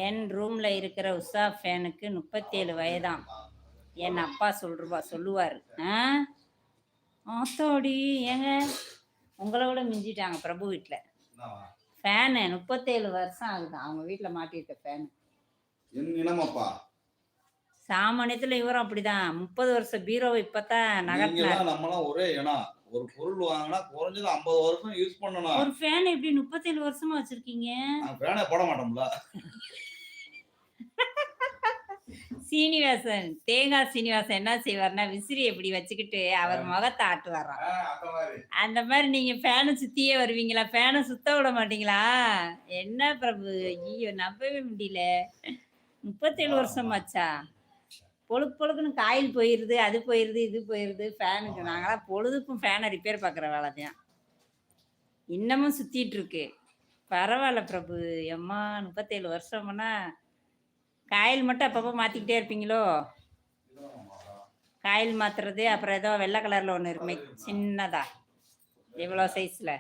என் ரூம்ல இருக்கிற உஷா ஃபேனுக்கு 37 வயதாம். என் அப்பா சொல்லுவார். ஆத்தாடி ஏங்க உங்களை விட மிஞ்சிட்டாங்க பிரபு வீட்டில். ஃபேனு 37 வருஷம் ஆகுதான் அவங்க வீட்டில் மாட்டியிருக்க ஃபேனு. சாமானியத்தில் இவரும் அப்படிதான் 30 வருஷம் பீரோவை இப்பதான் நகர்த்தினார். நம்மளாம் ஒரே ஏன்னா ஒரு பொருள் வாங்கினா குறைஞ்சது 50 வருஷம் யூஸ் பண்ணணும். ஒரு ஃபேன் எப்படி 37 வருஷமா வச்சிருக்கீங்க? ஃபேனே போட மாட்டோம்ல. சீனிவாசன் தேங்காய் சீனிவாசன் என்ன செய்வார்னா விசிறி எப்படி வச்சுக்கிட்டு அவர் முகத்தை ஆட்டுவாராம். அந்த மாதிரி நீங்க ஃபேனை சுத்தியே வருவீங்களா? ஃபேனை சுத்த விட மாட்டீங்களா? என்ன பிரபு, ஐயோ நம்பவே முடியல. 37 வருஷமாச்சா? பொழுக்குன்னு காயில் போயிடுது, அது போயிடுது, இது போயிடுது ஃபேனுக்கு. நாங்களாம் பொழுதுக்கும் ஃபேனை ரிப்பேர் பார்க்குற வேலை தான். இன்னமும் சுத்திட்டு இருக்கு. பரவாயில்ல பிரபு. எம்மா 37 வருஷம்னா காயில் மட்டும் அப்பப்போ மாற்றிக்கிட்டே இருப்பீங்களோ? காயில் மாற்றுறது, அப்புறம் ஏதோ வெள்ளை கலரில் ஒன்று இருக்குமே சின்னதா, எவ்வளோ சைஸில்